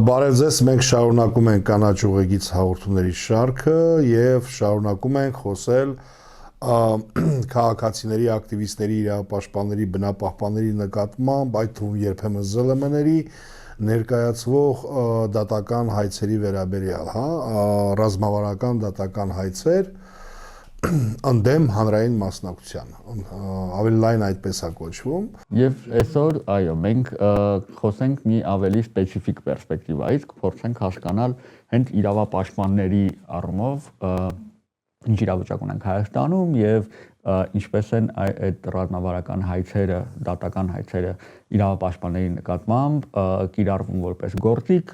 Բարև ձեզ, մենք շարունակում ենք կանաչ ուղեգից հաղորդումների շարքը եւ շարունակում ենք խոսել քաղաքացիների, ակտիվիստների, իրավապաշտպանների, բնապահպանների նկատմամբ, այդ թվում երբեմն ԶԼՄ-ների ներկայացվող դատական հայցերի վերաբերյալ, ռազմավարական դատական հայցեր ընդդեմ հանրային մասնակցության, ավելի լայն այդպես է կոչվում։ Եվ այսօր, այո, մենք խոսենք մի ավելի սպეციფიկ պերսպեկտիվայից, կփորձենք հասկանալ հենց իրավապաշտպանների առումով ինչ իրավիճակ ունենք Հայաստանում եւ ինչպես են այդ ռազմավարական հայցերը, դատական հայցերը իրավապաշտպանների նկատմամբ կիրառվում որպես գործիք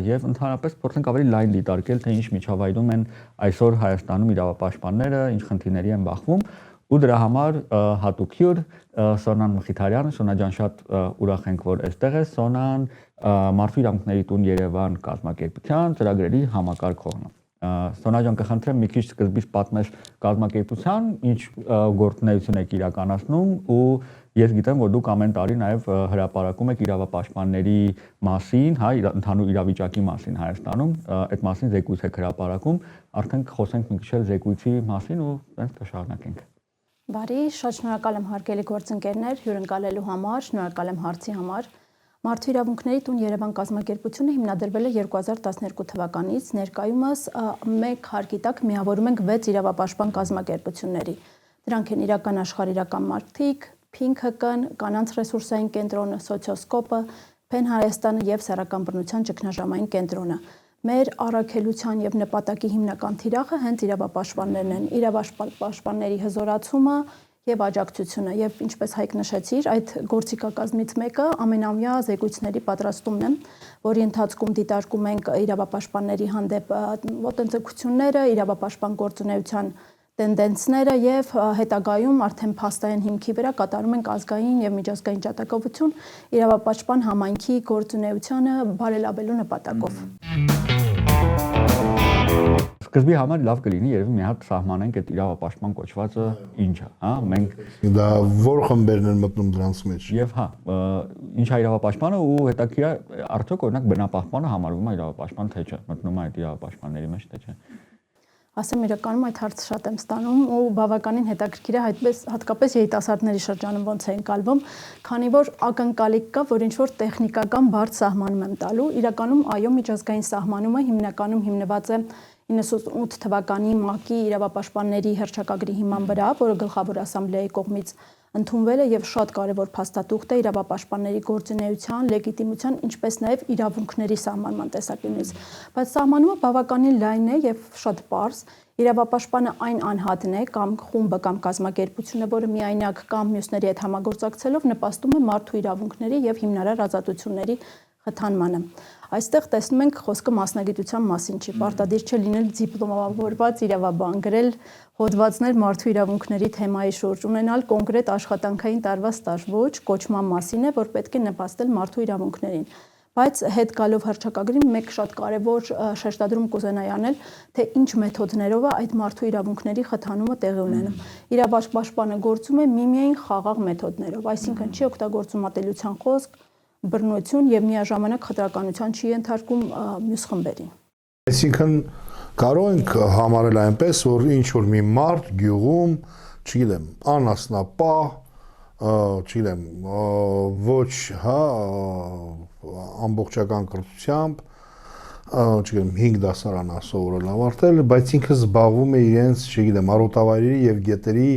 եւ ընդհանրապես փորձենք ավելի լայն դիտարկել, թե ինչ միջավայրում են այսօր Հայաստանում իրավապաշտպանները, ինչ խնդիրների են բախվում ու դրա համար հատուկ հյուր Սոնան Մխիթարյանը, Սոնա ջան, շատ ուրախ ենք, որ այստեղ է, Սոնան Մարդու իրավունքների տուն Երևան կազմակերպության ծրագրերի համակարգողն է։ Սոնա ջան, կխնդրեմ մի քիչ սկզբից պատմես կազմակերպության, ինչ գործունեություն եք իրականացնում ու ես գիտեմ, որ դուք ամեն տարի նաև հրապարակում եք իրավապաշտպանների մասին, ընդհանուր իրավիճակի մասին Հայաստանում, այդ մասին զեկույց եք հրապարակում, արդեն խոսենք մի քիչ զեկույցի մասին ու այնպես կշարունակենք։ Բարի, շատ շնորհակալ եմ հարգելի գործընկերներ հյուրընկալելու համար, շնորհակալ եմ հարցի համար։ Մարդու իրավունքների տուն Երևան կազմակերպությունը հիմնադրվել է 2012 թվականից, ներկայումս մեկ հարկի տակ միավորում ենք 6 իրավապաշտպան կազմակերպությունների։ Դրանք են Իրական աշխարհիրական մարդիկ, Pink-ն, Կանանց ռեսուրսային կենտրոնը, Սոցիոսկոպը, Փեն Հայաստանը եւ Սեռական բռնության ճգնաժամային կենտրոնը։ Մեր առաքելության եւ նպատակի հիմնական թիրախը հենց իրավապաշտպաններն են, իրավապաշտպանների հզորացումը եւ աջակցությունը եւ ինչպես Հայկ նշեցիր, այդ գործիքակազմից մեկը ամենամյա զեկույցների պատրաստումն է, որի ընթացքում դիտարկում ենք իրավապաշտպանների հանդեպ ոտնձգությունները, իրավապաշտպան գործունեության տենդենսները եւ հետագայում արդեն փաստային հիմքի վրա կատարում ենք ազգային եւ միջազգային ջատագովություն իրավապաշտպան համայնքի գործունեությանը բարելավելու նպատակով։ Սկզբի համար լավ կլինի երևի մի հատ սահմանենք այդ իրավապաշտպան կոչվածը ինչ է, մենք դա որ խմբերն են մտնում դրանց մեջ։ Եվ ինչ է իրավապաշտպանը ու հետաքրքիր է արդյոք օրինակ բնապահպանը համարվում է իրավապաշտպան թե չէ, մտնում է այդ իրավապաշտպանների մեջ թե չէ։ Ասեմ իրականում այդ հարցը շատ եմ ստանում ու բավականին հետաքրքիր է հատկապես երիտասարդների շրջանում ոնց է ընկալվում, քանի որ ակնկալիք կա, որ ինչ որ տեխնիկական բարդ սահմանում եմ տալու, իրականում այո միջազգային սահմանումը հիմնականում հիմնված է 98 թվականի ՄԱԿ-ի իրավապաշտպանների հռչակագրի հիման վրա, որը Գլխավոր ասամբլեայի կողմից ընդունվել է եւ շատ կարեւոր փաստաթուղթ է իրավապաշտպանների գործունեության, լեգիտիմության, ինչպես նաեւ իրավունքների սահմանման տեսակետից։ Բայց սահմանումը բավականին լայն է եւ շատ պարզ։ Իրավապաշտպանը այն անհատն է կամ խումբը կամ կազմակերպությունը, որը միայնակ կամ մյուսների հետ համագործակցելով նպաստում է մարդու իրավունքների եւ հիմնարար ազատությունների խթանմանը։ Այստեղ տեսնում ենք խոսքը մասնագիտության մասին չի, պարտադիր չէ լինել դիպլոմավորված իրավաբան, գրել հոդվածներ մարդու իրավունքների թեմայի շուրջ, ունենալ կոնկրետ աշխատանքային տարվա ստաժ, ոչ, կոչման մասին է, որ պետք է նպաստել մարդու իրավունքներին։ Բայց հետ գալով հռչակագրին մեկ շատ կարևոր շեշտադրում կուզենայի անել, թե ինչ մեթոդներով է այդ մարդու իրավունքների խթանումը տեղի ունենում։ Իրավապաշտպանը գործում է միմիայն խաղաղ մեթոդներով, այսինքն չի օգտագործում ատելության խոսք, բռնություն եւ միաժամանակ խտրականության չի ենթարկում մյուս խմբերին։ Այսինքն կարող ենք համարել այնպես, որ ինչ որ մի մարդ գյուղում, չգիտեմ, անասնապահ, չգիտեմ, ոչ, ամբողջական կրթությամբ, չգիտեմ, 5 դասարան սովորել ավարտել, բայց ինքը զբաղվում է իրենց, չգիտեմ, արոտավայրերի եւ գետերի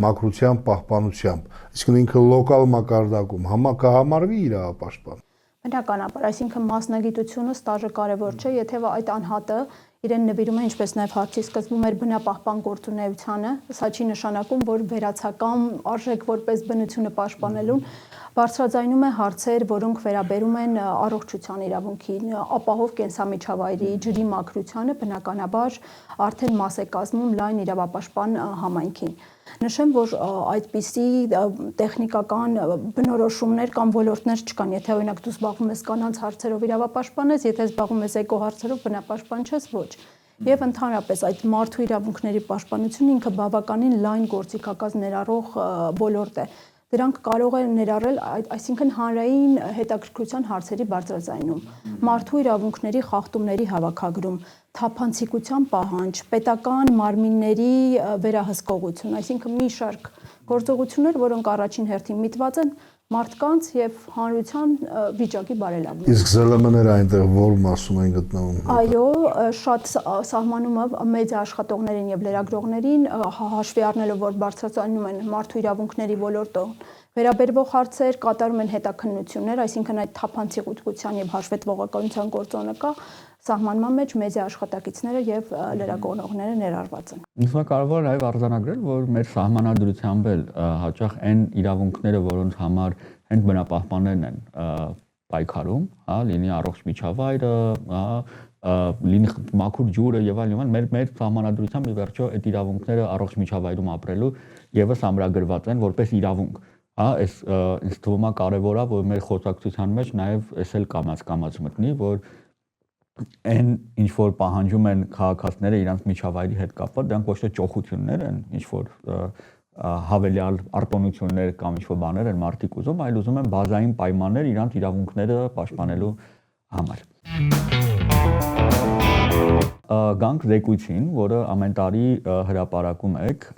մաքրությամբ, պահպանությամբ։ Այսինքն ինքը լոկալ մակարդակում կհամարվի իրավապաշտպան։ Բնականաբար, այսինքն մասնագիտությունը, ստաժը կարևոր չէ, եթե այդ անհատը իրեն նվիրում է, ինչպես նաև հարցի սկզբում էր բնապահպան գործունեությանը, սա չի նշանակում, որ վերացական արժեք որպես բնությունը պաշտպանելուն բարձրաձայնում է հարցեր, որոնք վերաբերում են առողջության իրավունքին, ապահով կենսամիջավայրի, ջրի մաքրությանը, բնականաբար արդեն մաս է կազմում լայն իրավապաշտպան համայնքին։ Նշեմ, որ այդպիսի տեխնիկական բնորոշումներ կամ ոլորտներ չկան, եթե օրինակ դու զբաղվում ես կանանց հարցերով իրավապաշտպան ես, եթե զբաղվում ես էկոհարցերով բնապաշտպան ես, ոչ։ Եվ ընդհանրապես այդ մարդու իրավունքների պաշտպանությունը ինքը բավականին լայն գործիքակազմ ներառող ոլորտ է։ Դրանք կարող են ներառել, այսինքն հանրային հետաքրքրության հարցերի բարձրաձայնում, մարդու իրավունքների խախտումների հավաքագրում, թափանցիկության պահանջ, պետական մարմինների վերահսկողություն, այսինքն մի շարք գործողություններ, որոնք առաջին հերթին միտված են մարդկանց եւ հանրության վիճակի բարելավման։ Իսկ ԶԼՄ-ները այնտեղ որ մասում են գտնվում։ Այո, շատ սահմանումը մեդիա աշխատողներին եւ լրագրողներին հաշվի առնելով, որ բարձրացնում են մարդու իրավունքների ոլորտում վերաբերվող հարցեր, կատարում են հետաքննություններ, այսինքն այդ թափանցիկության եւ հաշվետվողականության գործոնը կա, սահմանման մեջ մեդիա աշխատակիցները եւ լրագրողները ներառված են։ Ինձ կարևոր է նաև արձանագրել, որ մեր սահմանադրությամբ էլ հաճախ այն իրավունքները, որոնց համար հենց բնապահպաններն են պայքարում, հա, լինի առողջ միջավայրը, հա, լինի մաքուր ջուրը եւ այլն, մեր սահմանադրությամբ ի վերջո այդ իրավունքները առողջ միջավայրում ապրելու եւս ամրագրված են որպես իրավունք։ Հա, այս ինձ թվում է կարևոր է, որ մեր խոսակցության մեջ նաև էս էլ կամաց մտնի, որ այն ինչ որ պահանջում են քաղաքացիները իրենց միջավայրի հետ կապված, դրանք ոչ թե ճոխություններ են, ինչ որ հավելյալ արտոնություններ կամ ինչ որ բաներ են մարդիկ ուզում, այլ ուզում են բազային պայմաններ իրենց իրավունքները պաշտպանելու համար։ Գանք զեկույցին, որը ամեն տարի հրապարակում եք,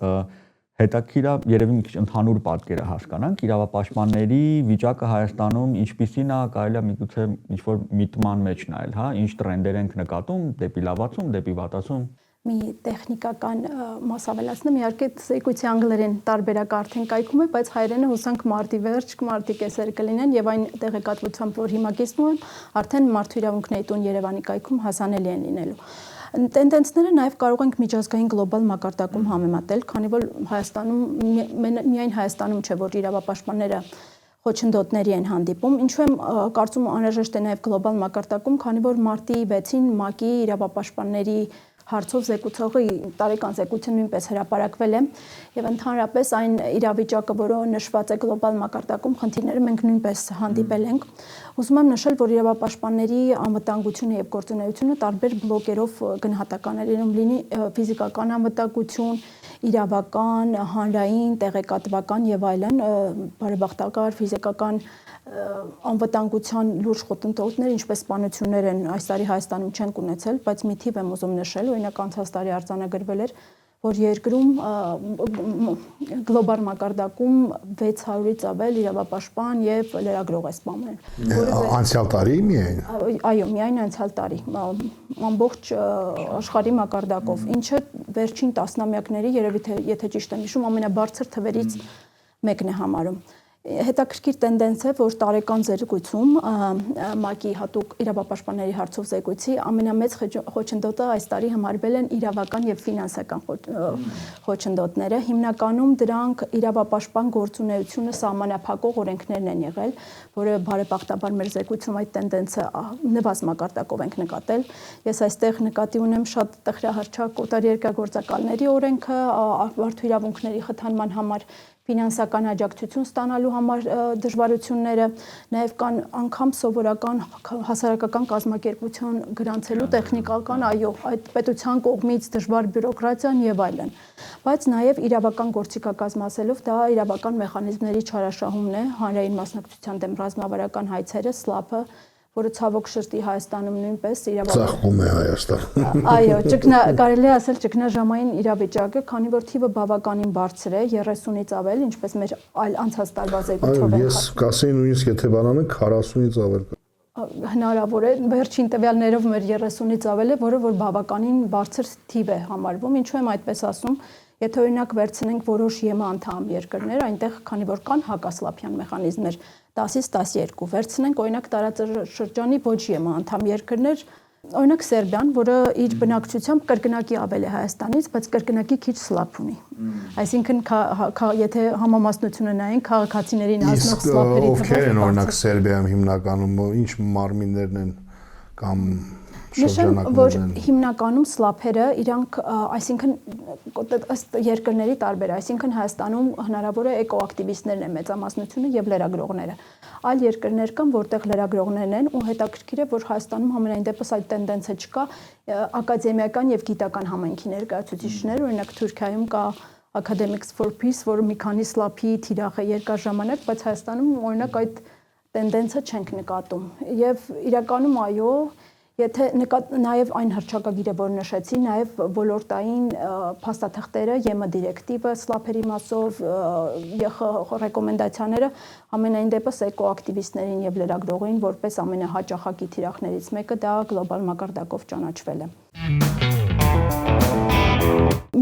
հետաքրքիր է երևի մի քիչ ընդհանուր պատկերը հասկանանք, իրավապաշտպանների վիճակը Հայաստանում ինչպիսին է, կարելի է միգուցե ինչ-որ միտման մեջ նայել, հա, ինչ տրենդեր ենք նկատում, դեպի լավացում, դեպի վատացում։ Մի տեխնիկական մաս ավելացնեմ, իհարկե զեկույցի անգլերեն տարբերակը արդեն կայքում է, բայց հայերենը հուսանք մարտի վերջ, մարտի կեսեր կլինեն եւ այն տեղեկատվությամբ, որ հիմա կիսվում եմ, արդեն մարդու իրավունքների տուն Երևանի կայքում հասանելի են լինելու։ Տենդենսները նաև կարող ենք միջազգային գլոբալ մակարդակում համեմատել, քանի որ Հայաստանում միայն Հայաստանում չէ, որ իրավապաշտպանները խոչընդոտների են հանդիպում, ինչու եմ կարծում անհրաժեշտ է նաև գլոբալ մակարդակում, քանի որ մարտի 6-ին ՄԱԿ-ի իրավապաշտպանների հարցով զեկուցողի տարեկան զեկույցը նույնպես հրապարակվել է եւ ընդհանրապես այն իրավիճակը, որը նշված է գլոբալ մակարդակում, խնդիրները մենք նույնպես հանդիպել ենք։ Ուզում եմ նշել, որ իրավապաշտպանների անվտանգությունը եւ գործունեությունը տարբեր բլոկերով գնահատական է լինում, լինի ֆիզիկական անվտանգություն, իրավական, հանրային, տեղեկատվական եւ այլն, բարեբախտաբար ֆիզիկական անվտանգության լուրջ խոչընդոտներ, ինչպես սպանություններ են այս տարի Հայաստանում չենք ունեցել, բայց մի թիվ եմ ուզում նշել, օրինակ անցած տարի արձանագրվել էր, որ երկրում գլոբալ մակարդակում 600-ից ավել իրավապաշտպան եւ լրագրող է սպանել։ Անցյալ տարի միայն։ Այո, միայն անցյալ տարի, ամբողջ աշխարհի մակարդակով, ինչը վերջին տասնամյակների, երևի թե եթե ճիշտ եմ հիշում, ամենաբարձր թվերից մեկն է համարում։ Հետաքրքիր տենդենս է, որ տարեկան զեկույցում ՄԱԿ-ի հատուկ իրավապաշտպանների հարցով զեկույցի ամենամեծ խոչընդոտը այս տարի համարվել են իրավական եւ ֆինանսական խոչընդոտները։ Հիմնականում դրանք իրավապաշտպան գործունեությունը սահմանափակող օրենքներն են եղել, որը բարեբախտաբար մեր զեկույցում այդ տենդենսը նվազ մակարդակով ենք նկատել։ Ես այստեղ նկատի ունեմ շատ տխրահարչակ օտարերկրագործակալների օրենքը, մարդու իրավունքների խթանման համար ֆինանսական աջակցություն ստանալու համար դժվարությունները, նաև կան անգամ սովորական հասարակական կազմակերպություն գրանցելու տեխնիկական, այո, այդ պետության կողմից դժվար բյուրոկրատիան եւ այլն։ Բայց նաև իրավական գործիքակազմ ասելով դա իրավական մեխանիզմների չարաշահումն է, հանրային մասնակցության դեմ ռազմավարական հայցերը, SLAP-ը, որը ցավոք շրջի Հայաստանում նույնպես ծաղկում է Հայաստան։ Այո, կարելի է ասել ճգնաժամային իրավիճակը, քանի որ թիվը բավականին բարձր է, 30-ից ավել, ինչպես մեր այլ անցած տարվա զեկույցով ենք։ Ես կասեի նույնիսկ եթե բանանը 40-ից ավել կա։ Հնարավոր է, վերջին տվյալներով մեր 30-ից ավել է, որը որ բավականին բարձր թիվ է համարվում, ինչու եմ այդպես ասում։ Եթե օրինակ վերցնենք որոշ ԵՄ անդամ երկրներ, այնտեղ քանի որ կան հակասլափյան մեխանիզմներ 10-ից 12, վերցնենք օրինակ տարածաշրջանի ոչ ԵՄ անդամ երկրներ, օրինակ Սերբիան, որը իր բնակչությամբ կրկնակի ավել է Հայաստանից, բայց կրկնակի քիչ սլափ ունի։ Այսինքն եթե համամասնությունը նայենք քաղաքացիներին ազնող սլափերի թվով, ովքեր են օրինակ Սերբիայում հիմնականում ինչ մարմիններն են կամ Նշեմ, որ հիմնականում սլափերը իրանք, այսինքն ըստ երկրների տարբեր, այսինքն Հայաստանում հնարավոր է էկոակտիվիստներն են մեծամասնությունը եւ լրագրողները։ Այլ երկրներ կան, որտեղ լրագրողներն են ու հետաքրքիր է, որ Հայաստանում համենայն դեպս այդ տենդենսը չկա, ակադեմիական եւ գիտական համայնքի ներկայացուցիչներ, օրինակ Թուրքիայում կա Academics for Peace, որը մի քանի սլափի թիրախ է երկար ժամանակ, բայց Հայաստանում օրինակ այդ տենդենսը չենք նկատում։ Եվ իրականում այո, եթե նաև այն հռչակագիրը, որ նշեցի, նաև ոլորտային փաստաթղթերը, ԵՄ դիրեկտիվը, սլափերի մասով ռեկոմենդացիաները ամենայն դեպս էկոակտիվիստներին եւ լրագրողին որպես ամենահաճախակի թիրախներից մեկը դա գլոբալ մակարդակով ճանաչվել է։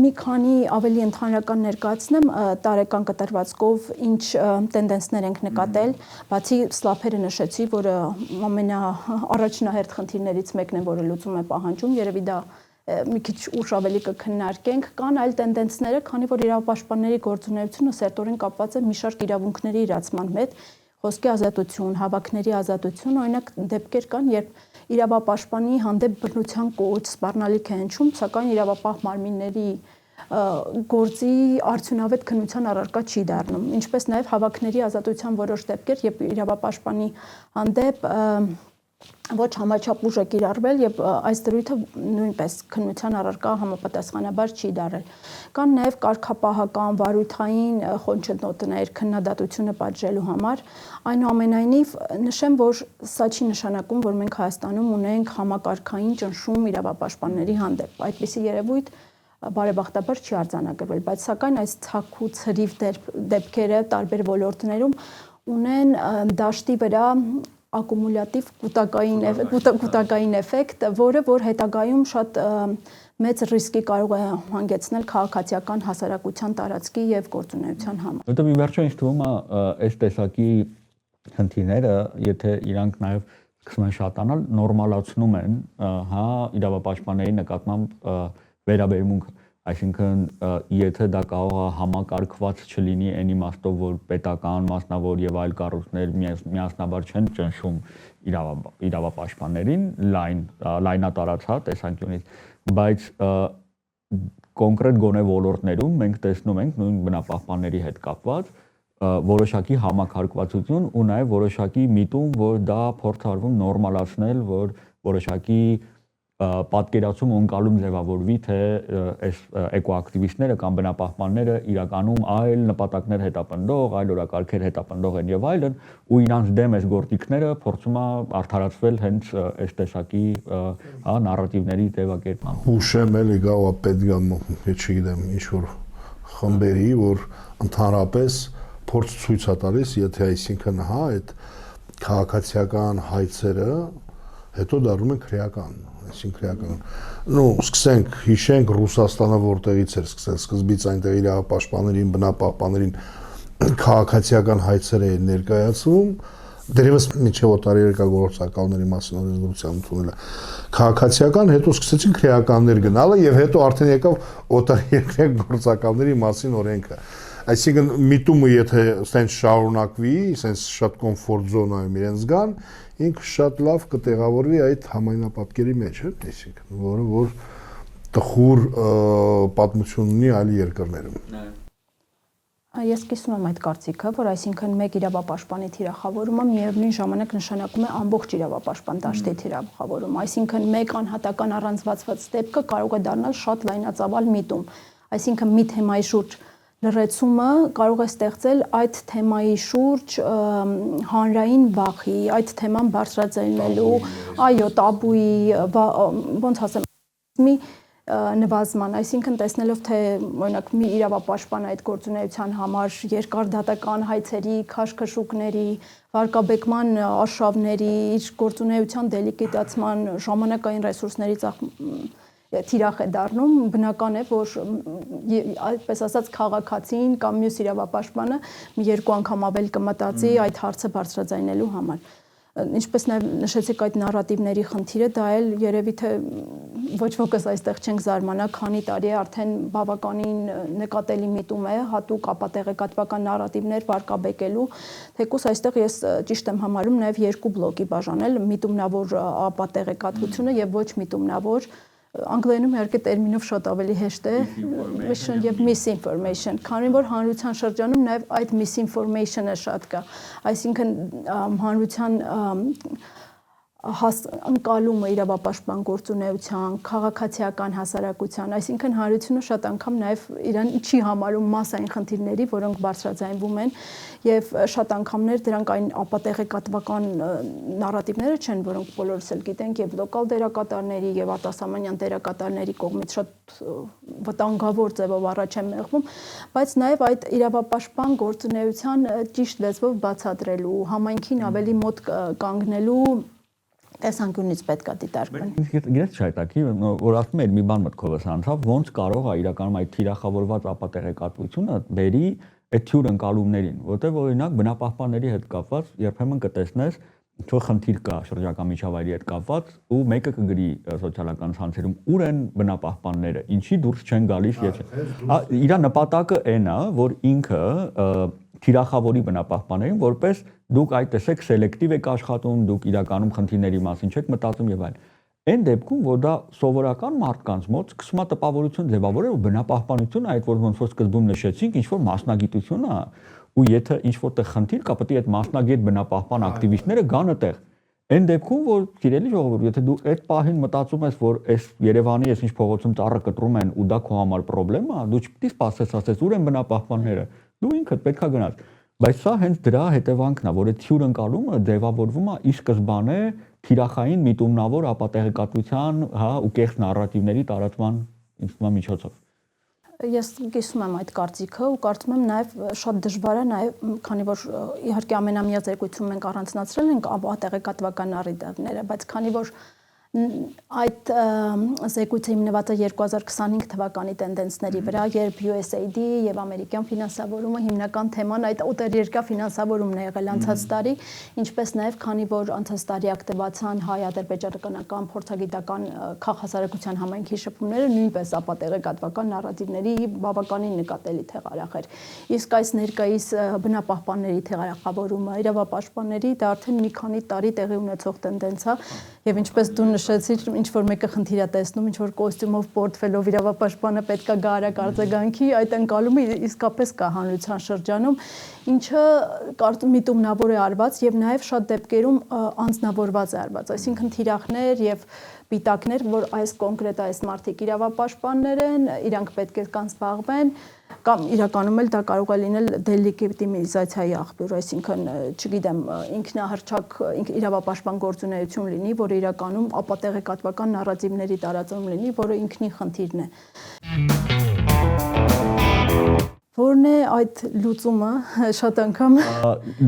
Մի քանի ավելի ընդհանրական ներկայացնեմ տարեկան կտրվածքով ինչ տենդենսներ ենք նկատել, բացի սլափերը նշեցի, որը ամենաառաջնահերթ խնդիրներից մեկն է, որը լուծում է պահանջում, երևի դա մի քիչ ուշ ավելի կքննարկենք, կան այլ տենդենսները, քանի որ իրավապաշտպանների գործունեությունը սերտորեն կապված է մի շարք իրավունքների իրացման հետ, խոսքի ազատություն, հավաքների ազատություն, օրինակ դեպքեր կան, երբ իրավապաշտպանի հանդեպ բռնության կոչ, սպառնալիք է հնչում, սակայն իրավապահ մարմինների գործի արդյունավետ քննության առարկա չի դառնում, ինչպես նաև հավաքների ազատության որոշ դեպքեր, երբ իրավապաշտպանի հանդեպ ոչ համաչափ ուժ է կիրառվել եւ այս դրույթը նույնպես քննության առարկա համապատասխանաբար չի դարել։ Կան նաեւ կարգապահական, վարույթային խոչընդոտներ քննադատությունը պատժելու համար։ Այնուամենայնիվ նշեմ, որ սա չի նշանակում, որ մենք Հայաստանում ունենք համակարգային ճնշում իրավապաշտպանների հանդեպ։ Այդպիսի երևույթ բարեբախտաբար չի արձանագրվել, բայց սակայն այս ցաք ու ցրիվ դեպքերը տարբեր ոլորտներում ունեն դաշտի վրա ակումուլյատիվ կուտակային էֆեկտ, որը որ հետագայում շատ մեծ ռիսկի կարող է հանգեցնել քաղաքացիական հասարակության տարածքի եւ գործունեության համար։ Որտեղ ի վերջո ինձ թվում է այս տեսակի խնդիրները, եթե իրանք նաեւ սկսում են շատանալ, նորմալացնում են հա իրավապաշտպանների նկատմամբ վերաբերմունք, այսինքն եթե դա կարող է համակարգված չլինի այն իմաստով, որ պետական, մասնավոր եւ այլ կառույցներ միասնաբար չեն ճնշում իրավապաշտպաններին, լայնատարածած տեսանկյունից, բայց կոնկրետ գոնե ոլորտներում մենք տեսնում ենք նույն բնապահպանների հետ կապված որոշակի համակարգվածություն ու նաև որոշակի միտում, որ դա փորձ արվում նորմալացնել, որ որոշակի պատկերացում ընկալում ձևավորվի, թե այս էկոակտիվիստները կամ բնապահպանները իրականում այլ նպատակներ հետապնդող, այլ օրակարգեր հետապնդող են եւ այլն, ու իրանց դեմ այս գործիքները փորձում է արդարացվել հենց այս տեսակի նարատիվների ձևակերպմամբ։ Հուշեմ էլի գավա պետք է, չգիտեմ, ինչ որ խմբերի, որ ընդհանրապես փորձ ցույց է տալիս, եթե այսինքն հա այդ քաղաքացիական հայցերը հետո դառնում են քրեական, այսինքն քրեական։ Ну, սկսենք, հիշենք Ռուսաստանը որտեղից էր սկսել, սկզբից այնտեղ իրավապաշտպաններին, բնապահպաններին քաղաքացիական հայցեր էին ներկայացվում, դերևս միջև օտարերկրյա գործակալների մասին օրենսդրության ընդունելը քաղաքացիական, հետո սկսեցին քրեականներ գնալը եւ հետո արդեն եկավ օտարերկրյա գործակալների մասին օրենքը։ Այսինքն միտումը եթե սենց շարունակվի, սենց շատ կոմֆորտ զոնայում իրենց գան, ինքը շատ լավ կտեղավորվի այդ համայնապատկերի մեջ, այսինքն, որը որ տխուր պատմություն ունի այլ երկրներում։ Ես կիսում եմ այդ կարծիքը, որ այսինքն մեկ իրավապաշտպանի թիրախավորումը միևնույն ժամանակ նշանակում է ամբողջ իրավապաշտպան դաշտի թիրախավորում, այսինքն մեկ անհատական առանձնացված դեպքը կարող է դառնալ շատ լայնածավալ միտում, այսինքն մի թեմայի շուրջ լրացումը կարող է ստեղծել այդ թեմայի շուրջ հանրային վախի, այդ թեման բարձրաձայնելու, այո, տաբուի, ոնց ասեմ, մի նվազման, այսինքն տեսնելով թե օրինակ մի իրավապաշտպան այդ գործունեության համար երկար դատական հայցերի, քաշքշուկների, վարկաբեկման արշավների, իր գործունեության դելիկիտացման ժամանակային ռեսուրսների թիրախ է դառնում, բնական է, որ այդպես ասած քաղաքացին կամ մյուս իրավապաշտպանը մի երկու անգամ ավելի կմտածի այդ հարցը բարձրաձայնելու համար։ Ինչպես նաև նշեցիք այդ նարատիվների խնդիրը, դա էլ երևի թե ոչ ոքս այստեղ չենք զարմանա, քանի տարի է արդեն բավականին նկատելի միտում է հատուկ ապատեղեկատվական նարատիվներ վարկաբեկելու, թեկուզ այստեղ ես ճիշտ եմ համարում նաև երկու բլոկի բաժանել, միտումնավոր ապատեղեկատվությունը եւ ոչ միտումնավոր, անգլերենում իհարկե տերմինով շատ ավելի հեշտ է եւ misinformation, քանի որ հանրության շրջանում նաեւ այդ misinformation-ը շատ կա, այսինքն հանրության ընկալումը իրավապաշտպան գործունեության, քաղաքացիական հասարակության, այսինքն հանրությունը շատ անգամ նաև իրան չի համարում մասային խնդիրների, որոնք բարձրաձայնվում են եւ շատ անգամներ դրանք այն ապատեղեկատվական նարատիվները չեն, որոնք բոլորս էլ գիտենք եւ լոկալ դերակատարների եւ արտասահմանյան դերակատարների կողմից շատ վտանգավոր ձևով առաջ են մեղվում, բայց նաև այդ իրավապաշտպան գործունեության ճիշտ լեզվով բացատրելու, համայնքին ավելի մոտ կանգնելու տեսանկյունից պետք է դիտարկվեն։ Գիտես շայտակի, որ ասում եմ մի բան մտքովս անցավ, ոնց կարող է իրականում այդ թիրախավորված ապատեղեկատվությունը բերի այդ թյուր ընկալումներին, որտեղ օրինակ բնապահպանների հետ կապված երբեմն կտեսնես ինչ-որ խնդիր կա շրջակա միջավայրի հետ կապված ու մեկը կգրի սոցիալական ցանցերում ուր են բնապահպանները, ինչի դուրս չեն գալիս եւ իր նպատակը այն է, որ ինքը թիրախավորի բնապահպաններին, որպես դուք այդ տեսեք սելեկտիվ եք աշխատում, դուք իրականում խնդիրների մասին չեք մտածում եւ այլն։ Այն դեպքում, որ դա սովորական մարդկանց մոտ սկսում է տպավորություն ձևավորել, ու բնապահպանությունը այդ որ ոնց որ սկզբում նշեցինք, ինչ որ մասնագիտություն է, ու եթե ինչ որտեղ խնդիր կա, պետք է այդ մասնագետ բնապահպան ակտիվիստները գան այդտեղ։ Այն դեպքում, որ սիրելի ժողովուրդ, եթե դու այդ պահին մտածում ես, որ այս Երևանի այս ինչ փողոցում ծառը կտրում են ու դա քո համար խնդրեմ է, դու չպետք է սպասես, ասես ուր են բնապահպանները։ Դու ինքդ պետքա գնաս։ Բայց սա հենց դրա հետևանքն է, որ այդ թյուր ընկալումը ձևավորվում է ի սկզբանե թիրախային միտումնավոր ապատեղեկատվության, ու կեղծ նարատիվների տարածման միջոցով։ Ես կիսում եմ այդ կարծիքը ու կարծում եմ նաև շատ դժվար է նաև, քանի որ իհարկե ամենամյա զեկույցում մենք առանձնացրել ենք ապատեղեկատվական նարատիվները, բայց քանի որ այդ զեկույցը հիմնված է 2025 թվականի տենդենսների վրա, երբ USAID եւ ամերիկյան ֆինանսավորումը հիմնական թեման այդ օտարերկրյա ֆինանսավորումն է եղել անցած տարի, ինչպես նաեւ քանի որ անցած տարի ակտիվացան հայ-ադրբեջանական փորձագիտական քաղաքասարակության համայնքի շփումները նույնպես ապատեղեկատվական նարատիվների բավականին նկատելի թեղարախ էր։ Իսկ այս ներկայիս բնապահպանների թեղարախավորումը, իրավապաշտպանների դա արդեն մի քանի տարի տեղի ունեցող տենդենս է եւ ինչպես դու նշեցիր, ինչ որ մեկը խնդիր է տեսնում, ինչ որ կոստյումով, պորտֆելով իրավապաշտպանը պետքա գա արագ արձագանքի, այդ ընկալումը իսկապես կա հանրության շրջանում, ինչը միտումնավոր է արված եւ նաեւ շատ դեպքերում անձնավորված է արված, այսինքն թիրախներ եւ պիտակներ, որ այս կոնկրետ այս մարդիկ իրավապաշտպաններ են, իրանք պետք է կան զբաղվեն, կամ իրականում էլ դա կարող է լինել դելեգիտիմիզացիայի աղբյուր, այսինքն, չգիտեմ, ինքնահռչակ իրավապաշտպան գործունեություն լինի, որը իրականում ապատեղեկատվական նարատիվների տարածում լինի, որը ինքնին խնդիրն է։ Որն է այդ լուծումը շատ անգամ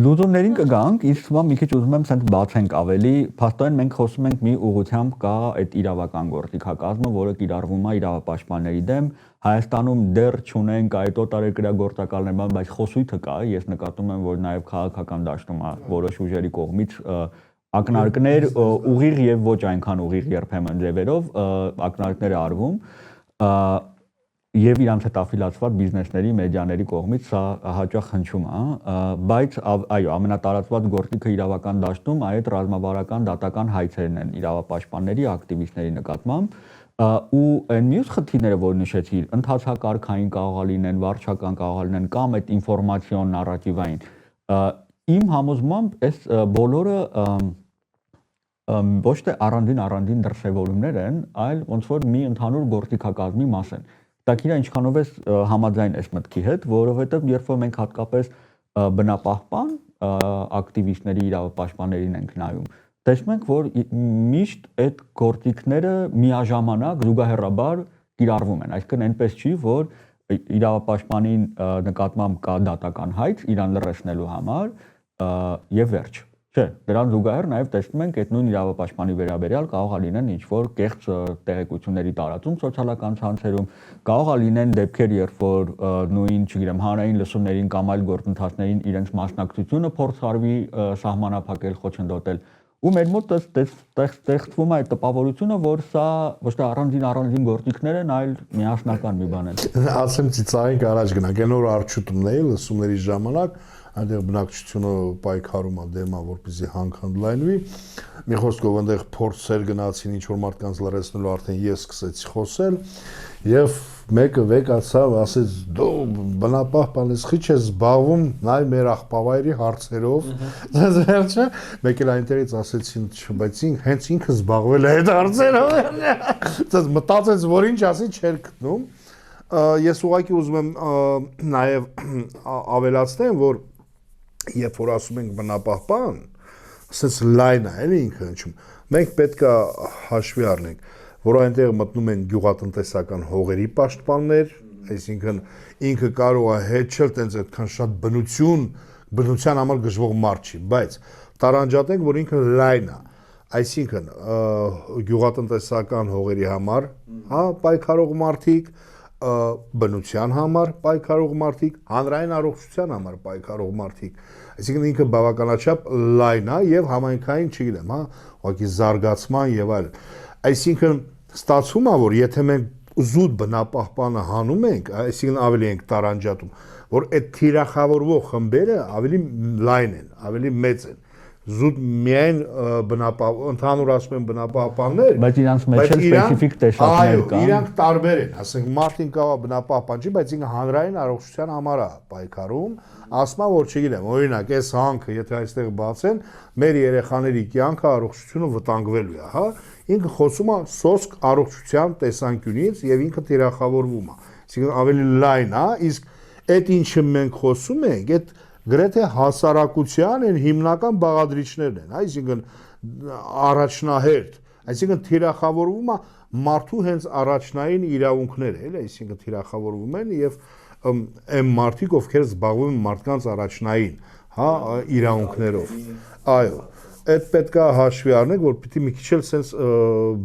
լուծումներին կգանք, իսկ հիմա մի քիչ ուզում եմ ցենց բացենք ավելի, փաստորեն մենք խոսում ենք մի ուղղությամբ կա այդ իրավական գործիքակազմը, որը կիրառվում է իրավապաշտպանների դեմ, Հայաստանում դեռ չունենք այդ օտարերկրյա գործակալներ, բայց խոսույթը կա, ես նկատում եմ, որ նաև քաղաքական դաշտում է որոշ ուժերի կողմից ակնարկներ ուղիղ եւ ոչ այնքան ուղիղ երբեմն ձևերով ակնարկներ արվում եւ իրանց հետ աֆիլացված բիզնեսների, մեդիաների կողմից սա հաճախ հնչում է, բայց այո, ամենատարածված գործիքը իրավական դաշտում այդ ռազմավարական դատական հայցերն են իրավապաշտպանների, ակտիվիստների նկատմամբ ու այն մյուս խնդիրները, որ նշեցիր, ընթացակարգային կարող է լինեն, վարչական կարող է լինեն կամ այդ ինֆորմացիոն նարատիվային, իմ համոզմամբ այս բոլորը ոչ թե առանձին դրսևորումներ են, այլ ոնց որ մի ընդհանուր գործիքակազմի մաս են։ Տակիրա ինչքանով ես համաձայն ես մտքի հետ, որովհետև երբ որ մենք հատկապես բնապահպան ակտիվիստների, իրավապաշտպաններին ենք նայում, տեսնում ենք, որ միշտ այդ գործիքները միաժամանակ զուգահեռաբար կիրառվում են, այսինքն այնպես չի, որ իրավապաշտպանին նկատմամբ կա դատական հայց իրան լրացնելու համար եւ վերջ։ Չէ, դրան զուգահեռ նաև տեսնում ենք այդ նույն իրավապաշտպանի վերաբերյալ կարող է լինեն ինչ-որ կեղծ տեղեկությունների տարածում սոցիալական ցանցերում, կարող է լինեն դեպքեր, երբ որ նույն, չգիտեմ, հանրային լսումներին կամ այլ գործընթացներին իրենց մասնակցությունը փորձարվի սահմանափակել, խոչընդոտել, ու մեր մոտ ստեղծվում է այդ տպավորությունը, որ սա ոչ թե առանձին գործիքներ են, այլ միասնական մի բան են։ Ասեմ ծիծաղենք առաջ գնանք, այն օր արջուտումն էի լսումների ժամանակ այնտեղ բնակչությունը պայքարում է դեմա, որպեսզի հանք ընդլայնվի։ Մի խոսքով այնտեղ փորձեր գնացին ինչ որ մարդկանց լրացնելու, արդեն ես սկսեցի խոսել եւ մեկը վեկացավ, ասեց դու բնապահպան ես, քիչ ես զբաղվում նայ մեր աղբավայրի հարցերով։ Դες վերջը մեկ էլ այնտեղից ասեցին, բայց հենց ինքը զբաղվել է այդ հարցերով։ Դες մտածեց, որ ինչ ասի չէր գտնում։ Ես ուղղակի ուզում եմ նաեւ ավելացնեմ, որ երբ որ ասում ենք բնապահպան, ասես լայն է, էլի ինքը հնչում։ Մենք պետք է հաշվի առնենք, որ այնտեղ մտնում են գյուղատնտեսական հողերի պաշտպաններ, այսինքն ինքը կարող է հեչել տենց այդքան շատ բնության համար գժվող մարդ չի, բայց տարանջատենք, որ ինքը լայն է, այսինքն գյուղատնտեսական հողերի համար, հա, պայքարող մարդիկ, բնության համար պայքարող մարդիկ, հանրային առողջության համար պայքարող մարդիկ, այսինքն ինքը բավականաչափ լայն է եւ համայնքային, չգիտեմ, հա, ուղղակի զարգացման եւ այլն։ Այսինքն ստացվում է, որ եթե մենք զուտ բնապահպանը հանում ենք, այսինքն ավելի ենք տարանջատում, որ այդ թիրախավորվող խմբերը ավելի լայն են, ավելի մեծ են։ Զուտ միայն ընդհանուր ասում են բնապահպաններ, բայց իրանց մեջ էլ սպეციფიկ տեսակներ կան։ Այո, իրանք տարբեր են, ասենք մարդին կարող է բնապահպան չի, բայց ինքը հանրային առողջության համար է պայքարում, ասում որ չգիտեմ, օրինակ, այս հանքը, եթե այստեղ բացեն, մեր երեխաների կյանքը առողջությունը վտանգվելու է, հա։ Ինքը խոսում է սոսկ առողջության տեսանկյունից եւ ինքը թիրախավորվում է։ Այսինքն ավելի լայն է, իսկ այդ ինչը մենք խոսում ենք, այդ գրեթե հասարակության են հիմնական բաղադրիչներն են, այսինքն առաջնահերթ, այսինքն թիրախավորվում է մարդու հենց առաջնային իրավունքները, էլի, այսինքն թիրախավորվում են եւ այն մարդիկ, ովքեր զբաղվում են մարդկանց առաջնային, հա, իրավունքներով։ Այո, այդ պետք է հաշվի առնենք, որ պիտի մի քիչ էլ sense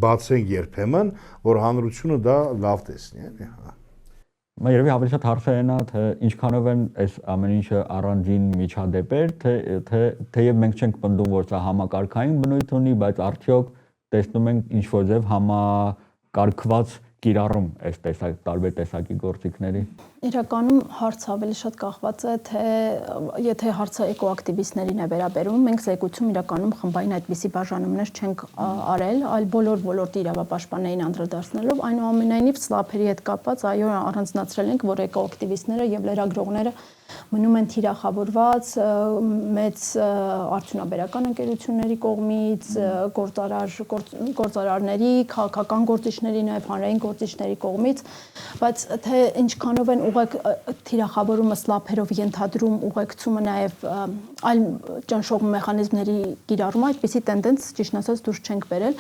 բացենք երբեմն, որ հանրությունը դա լավ տեսնի, էլի, հա։ Երևի ավելի շատ հարցը այն է, թե ինչքանով են այս ամեն ինչը առանձին միջադեպեր, թեև մենք չենք պնդում, որ սա համակարգային բնույթ ունի, բայց արդյոք տեսնում ենք ինչ-որ ձև համակարգված կիրառում այս տարբեր տեսակի գործիքների։ Իրականում հարցը ավելի շատ կախված է, թե եթե հարցը էկոակտիվիստներին է վերաբերում, մենք զեկուցում իրականում խմբային այդպիսի բաժանումներ չենք արել, այլ բոլոր ոլորտի իրավապաշտպաններին անդրադարձնելով, այնուամենայնիվ սլափերի հետ կապված այո առանձնացրել ենք, որ էկոակտիվիստները եւ լրագրողները մնում են թիրախավորված մեծ արդյունաբերական ընկերությունների կողմից, գործարարների, քաղաքական գործիչների, նաև հանրային գործիչների կողմից, բայց թե ինչքանով են ուղղակ թիրախավորումը սլափերով ենթադրում ուղեկցումը նաև այլ ճնշող մեխանիզմների կիրառումը, այդպիսի տենդենց ճիշտ ասած դուրս չենք բերել,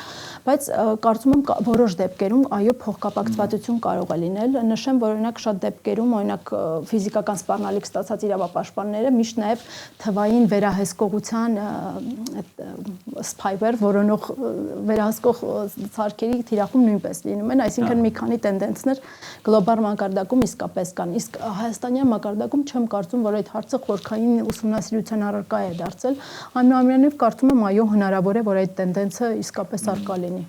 բայց կարծում եմ որոշ դեպքերում այո փոխկապակցվածություն կարող է լինել, նշեմ, որ օրինակ շատ դեպքերում օրինակ ֆիզիկական սպառնալիք ստացած իրավապաշտպանները միշտ նաև թվային վերահսկողության spyware որոնող վերահսկող սարքերի թիրախում նույնպես լինում են, այսինքն մի քանի տենդենսներ գլոբալ մակարդակում իսկապես կան, իսկ հայաստանյան մակարդակում չեմ կարծում, որ այդ հարցը խորքային ուսումնասիրության առարկա է դարձել, այնուամենայնիվ կարծում եմ այո հնարավոր է, որ այդ տենդենսը իսկապես առկա լինի։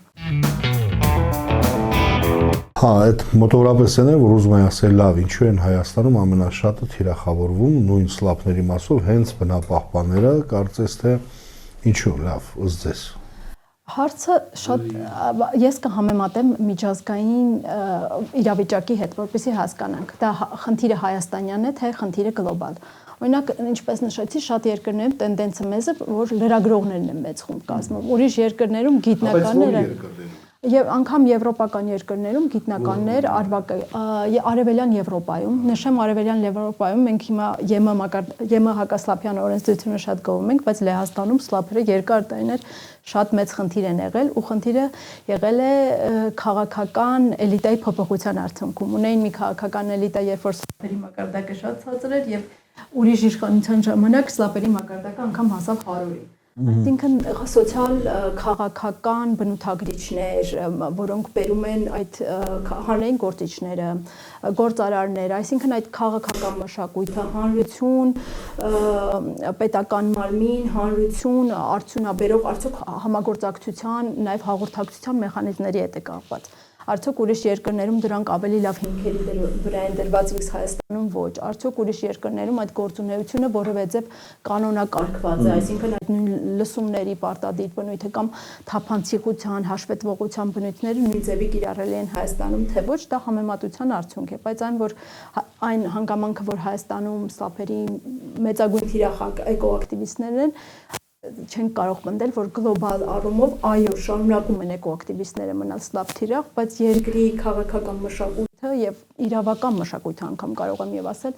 Հա, այդ մոտավորապես այն է, որ ուզում եմ ասել, լավ, ինչու են Հայաստանում ամենաշատը թիրախավորվում նույն սլափների մասով հենց բնապահպանները, կարծես թե ինչու, լավ, ըստ ձեզ։ Հարցը շատ ես կհամեմատեմ միջազգային իրավիճակի հետ, որպեսզի հասկանանք, դա խնդիրը հայաստանյան է, թե խնդիրը գլոբալ։ Օրինակ, ինչպես նշեցի, շատ երկրներում տենդենսը մեծ է, որ լրագրողներն են մեծ խումբ կազմում, ուրիշ երկրներում գիտնականները Եվ անգամ եվրոպական երկրներում գիտնականներ արևելյան Եվրոպայում, նշեմ արևելյան Եվրոպայում մենք հիմա ԵՄ հակասլափյան օրենսդրությունը շատ գովում ենք, բայց Լեհաստանում սլափերը երկար տարիներ շատ մեծ խնդիր են եղել ու խնդիրը եղել է քաղաքական էլիտայի փոփոխության արդյունքում։ Ունեին մի քաղաքական էլիտա, երբ որ սլափերի մակարդակը շատ ցածր էր եւ ուրիշ իշխանության ժամանակ սլափերի մակարդակը անգամ հասավ 100-ի։ Այսինքն սոցիալ քաղաքական բնութագրիչներ, որոնք բերում են այդ հանրային գործիչները, գործարարները, այսինքն այդ քաղաքական մշակույթը, հանրություն, պետական մարմին, հանրություն, արդյունաբերող, արդյոք համագործակցության, նաև հաղորդակցության մեխանիզմների հետ է կապված։ Արդյոք ուրիշ երկրներում դրանք ավելի լավ հիմքերի վրա են դրված, իսկ Հայաստանում ոչ։ Արդյոք ուրիշ երկրներում այդ գործունեությունը որևէ ձև կանոնակարգված է, այսինքն այդ նույն լսումների պարտադիր բնույթը կամ թափանցիկության, հաշվետվողության բնույթները նույն ձևի կիրառելի են Հայաստանում, թե ոչ, դա համեմատության արդյունք է, բայց այն հանգամանքը, որ Հայաստանում սլափերի մեծագույն թիրախ էկոակտիվիստներ են, չեն կարող պնդել, որ գլոբալ առումով այո, շարունակում են էկոակտիվիստները մնալ սլափ թիրախ, բայց երկրի քաղաքական մշակույթը եւ իրավական մշակույթը անգամ կարող եմ եւ ասել,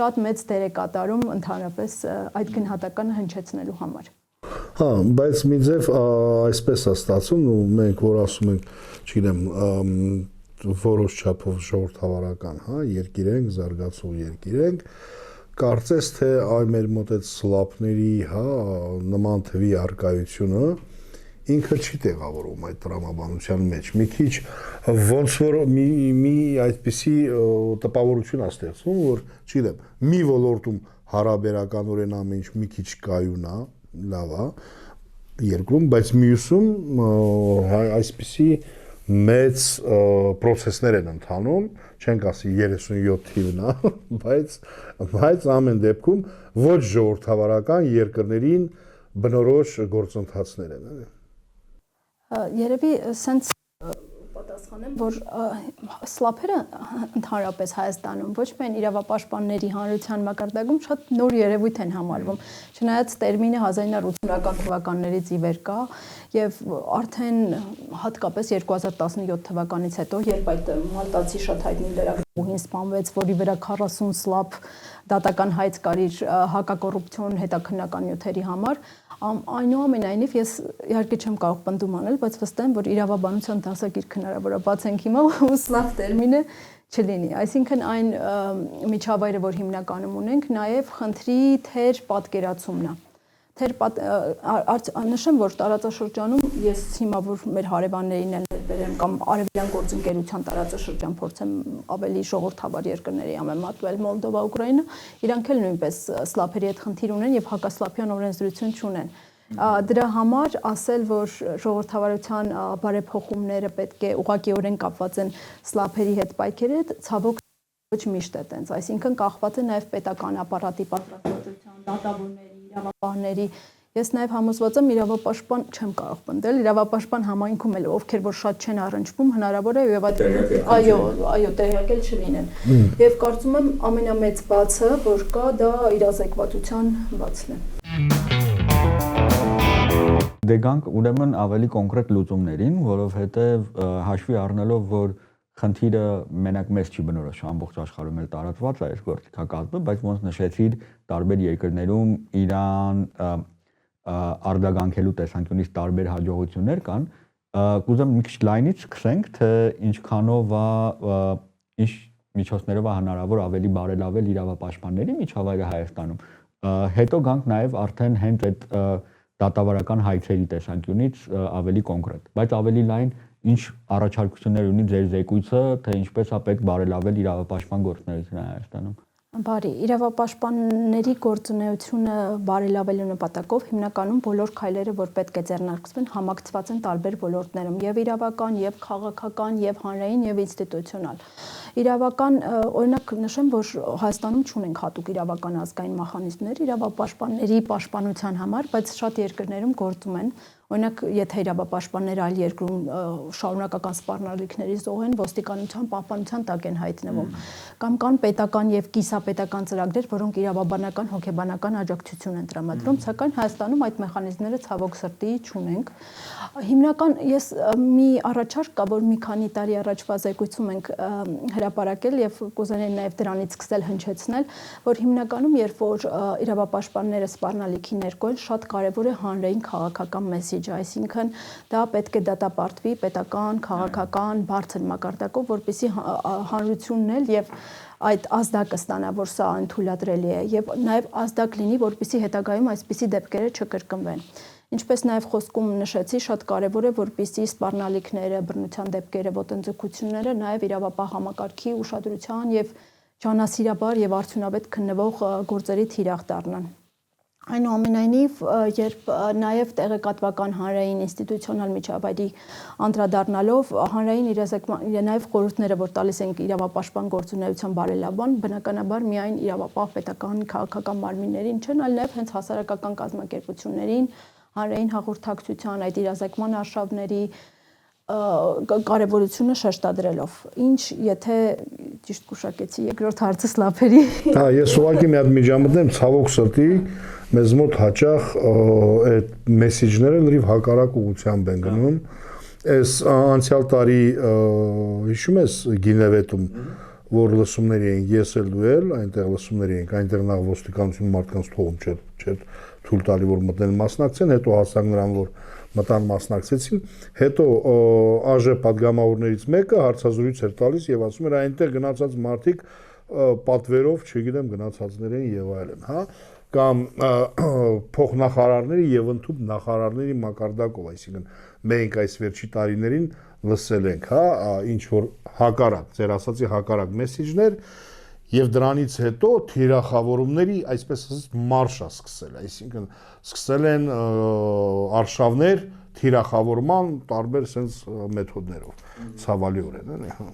շատ մեծ դեր է կատարում ընդհանրապես այդ գնահատականը հնչեցնելու համար։ Հա, բայց մի ձև այսպես է ստացվում, ու մենք որ ասում ենք, չգիտեմ, որոշ չափով ժողովրդավարական, հա, երկիր ենք, զարգացող երկիր ենք, կարծես թե այ մեր մոտ այդ սլափների, հա, նման թվի արկայությունը ինքը չի տեղավորում այդ տրամաբանության մեջ։ Մի քիչ ոնց որ մի այդպիսի տպավորություն է ստեղծվում, որ, չգիտեմ, մի ոլորտում հարաբերականորեն ամեն ինչ մի քիչ կայուն է, լավ է, երկրում, բայց մյուսում այսպիսի մեծ process-ներ են ընթանում, չենք ասի 37 թիվն է, բայց ամեն դեպքում ոչ ժողովրդավարական երկրներին բնորոշ գործընթացներ են։ Երևի սենց պատասխանեմ, որ սլափերը ընդհանրապես Հայաստանում ոչ միայն իրավապաշտպանների հանրության մակարդակում շատ նոր երևույթ են համարվում, չնայած տերմինը 1980-ական թվականներից ի վեր կա եւ արդեն հատկապես 2017 թվականից հետո, երբ այդ մալտացի շատ հայտնի լրագրողին սպանվեց, որի վրա 40 սլափ դատական հայց կար իր հակակոռուպցիոն հետաքննական նյութերի համար, այնուամենայնիվ ես իհարկե չեմ կարող պնդում անել, բայց վստահ եմ, որ իրավաբանության դասագիրք հնարավոր է բացենք հիմա ու սլափ տերմինը չլինի։ Այսինքն այն միջավայրը, որ հիմնականում ունենք, նաև խնդրի թեր պատկերացումն է։ Նշեմ, որ տարածաշրջանում ես հիմա որ մեր հարևաններին էլ ներբերեմ կամ արևելյան գործընկերության տարածաշրջան փորձեմ ավելի ժողովրդավար երկրների համեմատվել Մոլդովա, Ուկրաինա, իրանք էլ նույնպես սլափերի հետ խնդիր ունեն եւ հակասլափյան օրենսդրություն չունեն։ Դրա համար ասել, որ ժողովրդավարության բարեփոխումները պետք է ուղղակիորեն կապված են սլափերի հետ պայքերի հետ, ցավոք ոչ միշտ է տենց, այսինքն կախված է նաև պետական ապարատի պատրաստվածության, դատավորների, իրավապահների։ Ես նաև համոզված եմ իրավապաշտպան չեմ կարող պնդել, իրավապաշտպան համայնքում էլ ովքեր որ շատ չեն առնչվում, հնարավոր է եւ այո, տեղյակել չլինեն։ Եվ կարծում եմ ամենամեծ բացը, որ կա, դա իրազեկվածության բացն է։ Դե գանք ուրեմն ավելի կոնկրետ լուծումներին, որովհետեւ հաշվի առնելով, որ խնդիրը մենակ մեզ չի բնորոշ, ամբողջ աշխարհում էլ տարածված է այս գործիքակազմը, բայց ոնց նշեցիր, տարբեր երկրներում իրան արձագանքելու տեսանկյունից տարբեր հաջողություններ կան, կուզեմ մի քիչ լայնից սկսենք, թե ինչքանով ինչ միջոցներով է հնարավոր ավելի բարելավել իրավապաշտպանների միջավայրը Հայաստանում։ Հետո գանք նաև արդեն հենց այդ դատավարական հայցերի տեսանկյունից ավելի կոնկրետ, բայց ավելի լայն ինչ առաջարկություններ ունի ձեր զեկույցը, թե ինչպես է պետք բարելավել իրավապաշտպան գործունեությունը Հայաստանում։ Բարի, իրավապաշտպանների գործունեությունը բարելավելու նպատակով հիմնականում բոլոր քայլերը, որ պետք է ձեռնարկվեն, համակցված են տարբեր ոլորտներում՝ եւ իրավական, եւ քաղաքական, եւ հանրային, եւ ինստիտուցիոնալ։ Իրավական, օրինակ նշեմ, որ Հայաստանում չունենք հատուկ իրավական ազգային մեխանիզմներ իրավապաշտպանների պաշտպանության համար, բայց շատ երկրներում գործում են։ Օրինակ, եթե իրավապաշտպանները այլ երկրում շարունակական սպառնալիքների զոհ են, ոստիկանության պահպանության տակ են հայտնվում, կամ կան պետական եւ կիսապետական ծրագրեր, որոնք իրավաբանական, հոգեբանական աջակցություն են տրամադրում, սակայն Հայաստանում այդ մեխանիզմները ցավոք սրտի չունենք։ Հիմնական ես մի առաջարկ կա, որ մի քանի տարի առաջվա զեկույցում ենք հրապարակել եւ կուզենայի նաեւ դրանից սկսել հնչեցնել, որ հիմնականում երբ որ իրավապաշտպանները սպառնալիքի ներկոն, շատ կարեւոր է հանրային քաղաքական մեսիջը, այսինքն դա պետք է դատապարտվի պետական, քաղաքական, բարձր մակարդակով, որպեսզի հանրությունն էլ եւ այդ ազդակը ստանա, որ սա անթույլատրելի է եւ նաեւ ազդակ լինի, որպեսզի հետագայում այսպիսի դեպքերը չկրկնվեն։ Ինչպես նաև խոսքում նշեցի, շատ կարևոր է, որպեսզի սպառնալիքները, բռնության դեպքերը, ոտնձգությունները նաև իրավապահ համակարգի ուշադրության եւ ջանասիրաբար եւ արդյունավետ քննվող գործերի թիրախ դառնան։ Այնուամենայնիվ, երբ նաև տեղեկատվական հանրային ինստիտուցիոնալ միջավայրի անդրադառնալով հանրային նաև խորհուրդները, որ տալիս են իրավապաշտպան գործունեության բարելավման, բնականաբար միայն իրավապահ պետական քաղաքական մարմիններին չեն, այլ նաև հենց հասարակական կազմակերպություններին, հանրային հաղորդակցության, այդ իրազեկման արշավների կարևորությունը շեշտադրելով։ Ինչ, եթե ճիշտ կուշակեցի երկրորդ հարցը Սլափերի։ Հա, ես ուղղակի մի հատ միջամտեմ, ցավոք սրտի մեզ մոտ հաճախ այդ մեսեջները լրիվ հակառակ ուղղությամբ են գնում։ Այս անցյալ տարի հիշում ես Գինևետում, որ լսումներ էին, ես էլ դու էլ այնտեղ լսումներ էինք, այնտեղ նախ ոստիկանություն մարդկանց թողում չէր թույլ տալի, որ մտնեն մասնակցեն, հետո հասանք նրան, որ մտան մասնակցեցին, հետո ԱԺ պատգամավորներից մեկը հարցազրույց էր տալիս եւ ասում էր այնտեղ գնացած մարդիկ պատվերով, չգիտեմ, գնացածներ են եւ այլն, հա, կամ փոխնախարարների եւ ընդհանուր նախարարների մակարդակով, այսինքն մենք այս վերջի տարիներին լսել ենք, հա, ինչ որ հակառակ, ձեր ասացի հակառակ մեսեջներ եւ դրանից հետո թիրախավորումների, այսպես ասած, մարշա սկսել, այսինքն սկսել են արշավներ թիրախավորման տարբեր sense մեթոդներով, ցավալիորեն, էլի, հա։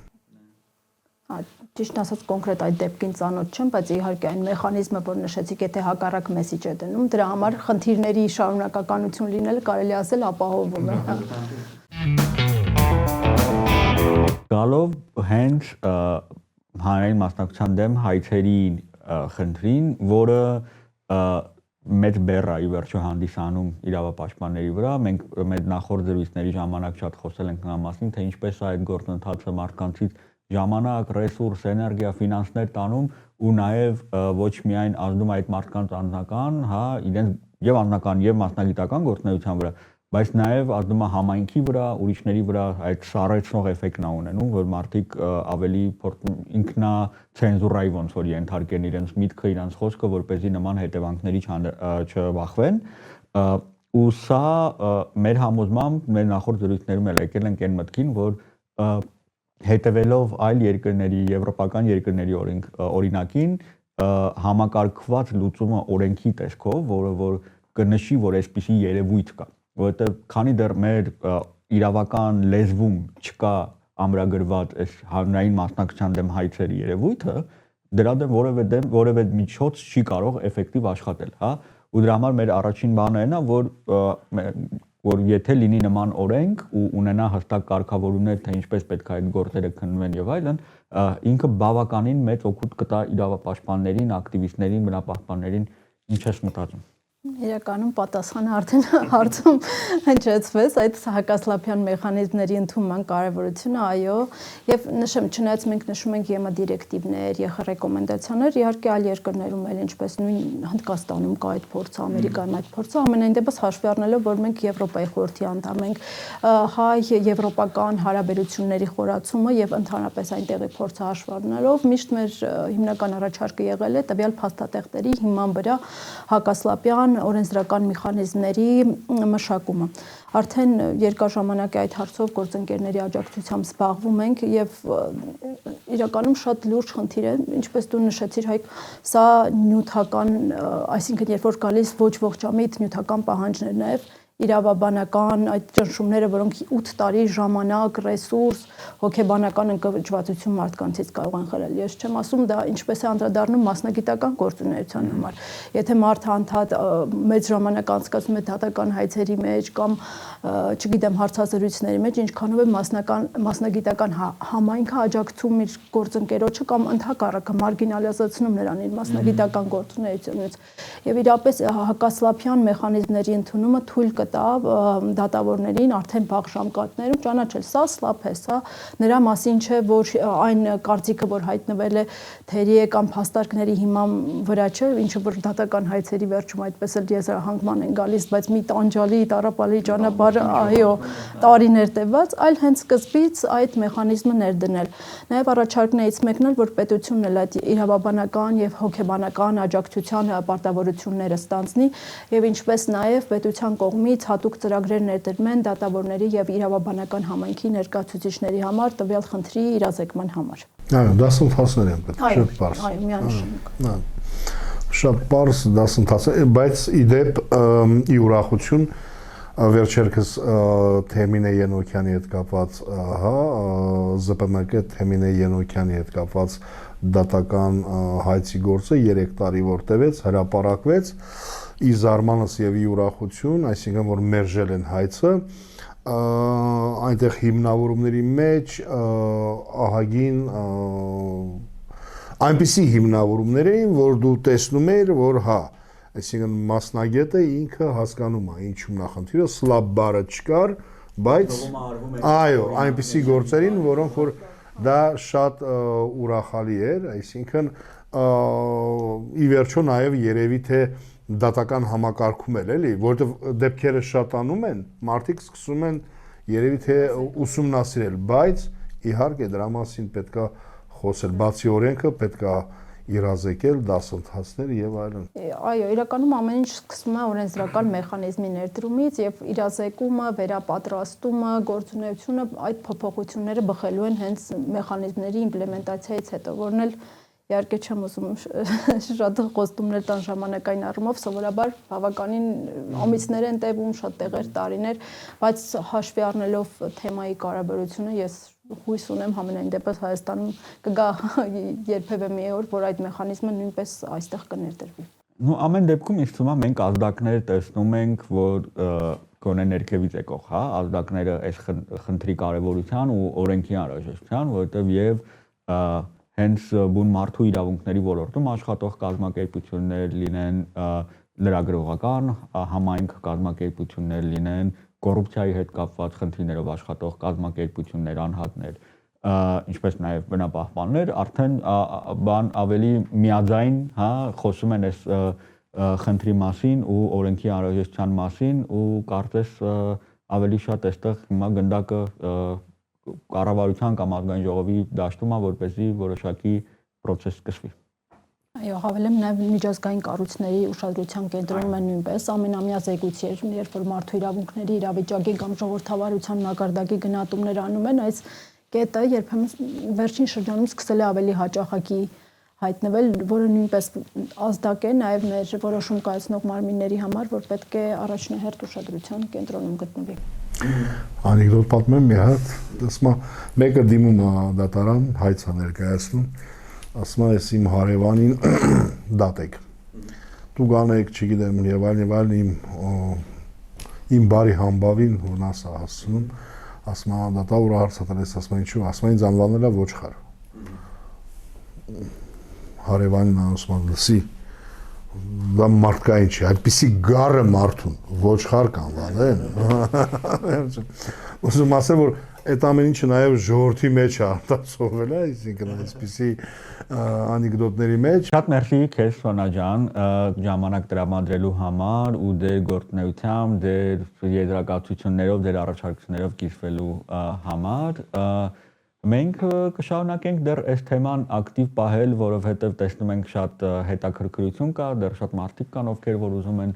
Ճիշտ ասած կոնկրետ այդ դեպքին ծանոթ չեմ, բայց իհարկե այն մեխանիզմը, որ նշեցիք, եթե հակառակ մեսեջ է դնում, դրա համար խնդիրների շարունակականություն լինելը կարելի ասել ապահովում է, հա։ Գալով հենց հանրային մասնակցության դեմ հայցերի խնդրին, որը մեծ բեռ է ի վերջո հանդիսանում իրավապաշտպանների վրա, մենք մեր նախորդ զրույցների ժամանակ շատ խոսել ենք նրա մասին, թե ինչպես է այդ գործընթացը մարդկանցից ժամանակ, ռեսուրս, էներգիա, ֆինանսներ տանում ու նաև ոչ միայն ազդում այդ մարդկանց անձնական, հա, իրենց եւ անձնական եւ մասնագիտական գործունեության վրա, բայց նաև ազդում է համայնքի վրա, ուրիշների վրա այդ սառեցնող էֆեկտն է ունենում, որ մարդիկ ավելի ինքնացենզուրայի ոնց որ ենթարկեն իրենց միտքը, իրենց խոսքը, որպեսզի նման հետևանքների չբախվեն, ու սա մեր համոզմամբ, մեր նախորդ զրույցներում էլ եկել ենք այն մտքին, որ հետևելով այլ երկրների, եվրոպական երկրների օրինակին, համակարգված լուծումը օրենքի տեսքով, որը որ կնշի, որ այսպիսի երևույթ կա, որովհետև քանի դեռ մեր իրավական լեզվում չկա ամրագրված այս հանրային մասնակցության դեմ հայցերի երևույթը, դրա դեմ որևէ միջոց չի կարող էֆեկտիվ աշխատել, հա, ու դրա համար մեր առաջին բանը այն է, որ եթե լինի նման օրենք ու ունենա հստակ կարգավորումներ, թե ինչպես պետք է այդ գործերը քննվեն եւ այլն, ինքը բավականին մեծ օգուտ կտա իրավապաշտպաններին, ակտիվիստներին, բնապահպաններին, ինչ ես մտածում։ Իրականում պատասխանը արդեն հարցում հնչեցվեց այդ հակասլափյան մեխանիզմների ընդունման կարևորությունը, այո, եւ նշեմ, չնայած մենք նշում ենք ԵՄ դիրեկտիվներ, ԵԽ ռեկոմենդացիաներ, իհարկե այլ երկրներում էլ ինչպես նույն Հնդկաստանում կա այդ փորձը, Ամերիկայում այդ փորձը, ամենայն դեպս հաշվի առնելով, որ մենք Եվրոպայի խորհրդի անդամ ենք, հայ-եվրոպական հարաբերությունների խորացումը եւ ընդհանրապես այնտեղի փորձը հաշվի առնելով, միշտ մեր հիմնական առաջարկը եղել է տվյալ փաստաթղթերի հիման վրա հակասլափյան օրենսդրական մեխանիզմների մշակումը։ Արդեն երկար ժամանակ է այդ հարցով գործընկերների աջակցությամբ զբաղվում ենք եւ իրականում շատ լուրջ խնդիր է, ինչպես դու նշեցիր, Հայկ, սա նյութական, այսինքն երբ որ գալիս ոչ ողջամիտ նյութական պահանջներ նաեւ իրավաբանական այդ ճնշումները, որոնք 8 տարի ժամանակ, ռեսուրս, հոգեբանական ընկճվածություն մարդկանցից կարող են խլել։ Ես չեմ ասում դա ինչպես է անդրադառնում մասնագիտական գործունեության համար։ Եթե մարդը անդադ մեծ ժամանակ անցկացնում է դատական հայցերի մեջ կամ չգիտեմ հարցազրույցների մեջ, ինչքանով է մասնագիտական համայնքը աջակցում իր գործընկերոջը կամ ընդհակառակը մարգինալիզացնում նրան իր մասնագիտական գործունեությունից։ Եվ իրապես հակասլափյան մեխանիզմների ընդունումը թույլ կտա դատավորներին արդեն վաղ ժամկետներում ճանաչել սա սլափ է, սա նրա մասին չէ, որ այն կարծիքը, որ հայտնվել է թերի է կամ փաստարկների հիման վրա չէ, ինչը որ դատական հայցերի վերջում այդպես էլ եզրահանգման են գալիս, բայց մի տանջալի, տառապալի ճանապարհ, այո, տարիներ տևած, այլ հենց սկզբից այդ մեխանիզմը ներդնել։ Նաև առաջարկներից մեկն էլ, որ պետությունն էլ այդ իրավաբանական եւ հոգեբանական աջակցության պարտավորությունները ստանձնի եւ ինչպես նաև պետության կողմից հատուկ ծրագրեր ներդրվեն դատավորների եւ իրավաբանական համայնքի ներկայացուցիչների համար տվյալ խնդրի իրազեկման համար։ Այո, դասընթացներ են պետք, շատ բարձր։ Այո, միանշանակ։ Շատ པարզ դասընթաց է, բայց իդեպ ի ուրախություն վերջերքս Թեմինե Ենոքյանի հետ կապված, հա, ԶՊՄԿ Թեմինե Ենոքյանի հետ կապված դատական հայցի գործը 3 տարի որ տևեց, հրապարակվեց, ի զարմանս եւ ի ուրախություն, այսինքն որ մերժել են հայցը, այնտեղ հիմնավորումների մեջ ահագին այնպիսի հիմնավորումներ էին, որ դու տեսնում ես, որ հա, այսինքն մասնագետը ինքը հասկանում է ինչու նախնդիրը, սլաբ բարը չկար, բայց այո, այնպիսի գործերին, որոնք որ դա շատ ուրախալի էր, այսինքն ի վերջո նաև երևի թե դատական համակարգում էլ էլի, որովհետև դեպքերը շատանում են, մարդիկ սկսում են երևի թե ուսումնասիրել, բայց իհարկե դրա մասին պետքա խոսել, բացի օրենքը պետքա իրազեկել, դասընթացներ եւ այլն։ Այո, իրականում ամեն ինչ սկսվում է օրենսդրական մեխանիզմի ներդրումից եւ իրազեկումը, վերապատրաստումը, գործունեությունը այդ փոփոխությունները բխելու են հենց մեխանիզմների իմպլեմենտացիայից հետո, որն էլ իհարկե չեմ ուզում շատ խոստումներ տան ժամանակային առումով, սովորաբար բավականին ամիսներ են տևում, շատ տեղեր, տարիներ, բայց հաշվի առնելով թեմայի կարևորությունը ես հույս ունեմ համենայն դեպս Հայաստանում կգա երբևէ մի օր, որ այդ մեխանիզմը նույնպես այստեղ կներդրվի։ Ну ամեն դեպքում ինձ թվում է մենք ազդակներ տեսնում ենք, որ գոնե ներքևից եկող, հա, ազդակները այս խնդրի կարևորության ու օրենքի անհրաժեշտության, որովհետև եւ հենց բուն մարդու իրավունքների ոլորտում աշխատող կազմակերպություններ լինեն, լրագրողական համայնք կազմակերպություններ լինեն, կոռուպցիայի հետ կապված խնդիրներով աշխատող կազմակերպություններ, անհատներ, ինչպես նաև բնապահպաններ, արդեն բան ավելի միաձայն, հա, խոսում են այս խնդրի մասին ու օրենքի անհրաժեշտության մասին ու կարծես ավելի շատ այստեղ հիմա գնդակը կառավարության կամ ազգային ժողովի դաշտում է, որպեսզի որոշակի process սկսվի։ Այո, հավելեմ նաև միջազգային կառույցների ուշադրության կենտրոնում են նույնպես ամենամյա զեկույցեր, երբ որ մարդու իրավունքների իրավիճակի կամ ժողովրդավարության մակարդակի գնահատումներ անում են, այս կետը երբեմն վերջին շրջանում սկսել է ավելի հաճախակի հայտնվել, որը նույնպես ազդակ է նաև մեր որոշում կայացնող մարմինների համար, որ պետք է առաջնահերթ ուշադրության կենտրոնում գտնվի։ Անեկդոտ պատմեմ մի հատ, ասում եմ, մեկը դիմում է դատարան, հայց է ներկայացնում, ասում եմ, ես իմ հարևանին դատեք։ Դու գանեք, չգիտեմ, եւ այլն իմ բարի համբավին վնաս է հասցնում, ասում եմ, դատա ուր հարցատես, ասում եմ, ինչու, ասում եմ, ինձ անվանել է ոչխար։ Հարևանին ասում եմ, լսի, դա մարդկային չի, այդպիսի գառը մարդուն ոչխար կանվանեն։ Ուզում ասեմ, որ այդ ամեն ինչը նաև ժողովրդի մեջ է արտացոլվել, այսինքն այսպիսի անեկդոտների մեջ։ Շատ մերսի քեզ Սոնա ջան, ժամանակ տրամադրելու համար ու դեր գործունեությամբ, դեր եզրակացություններով, դեր առաջարկություններով կիսվելու համար։ Մենք կշարունակենք դեռ այս թեման ակտիվ պահել, որովհետև տեսնում ենք շատ հետաքրքրություն կա, դեռ շատ մարդիկ կան, ովքեր որ ուզում են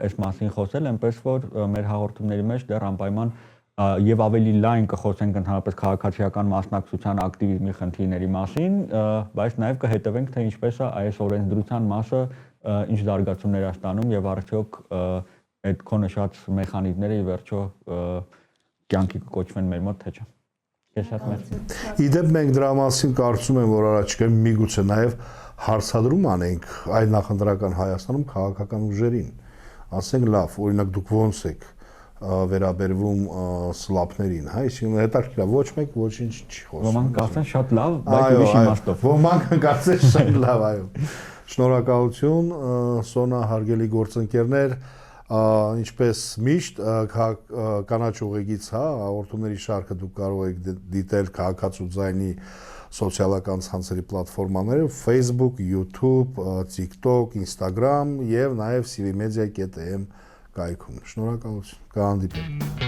այս մասին խոսել, այնպես որ մեր հաղորդումների մեջ դեռ անպայման եւ ավելի լայն կխոսենք ընդհանրապես քաղաքացիական մասնակցության ակտիվիզմի խնդիրների մասին, բայց նաեւ կհետևենք թե ինչպես է այս օրենսդրության մասը ինչ զարգացումներ է ստանում եւ արդյոք այդ քո նշած մեխանիզմները ի վերջո կյանքի կոչվեն մեր մոտ թե չէ։ Իդեպ մենք դրա մասին կարծում եմ, որ առաջիկա միգուցե նաև հարցադրում անենք այդ նախընտրական Հայաստանում քաղաքական ուժերին։ Ասենք լավ, օրինակ դուք ոնց եք վերաբերվում սլապներին, հա, այսինքն հետաքրքիր է, ոչ մեկ ոչինչ չի խոսում։ Ոմանք ասեն շատ լավ, բայց ուրիշ իմաստով։ Ոմանք ասեն շատ լավ, այո։ Շնորհակալություն, Սոնա, հարգելի գործընկերներ, ինչպես միշտ կանաչ ուղեգից, հա, հաղորդումների շարքը դուք կարող եք դիտել Քաղաքացու ձայնի սոցիալական ցանցերի պլատֆորմաներով Facebook, YouTube, TikTok, Instagram եւ նաեւ cvmedia.am կայքում։ Շնորհակալություն։ Կհանդիպենք։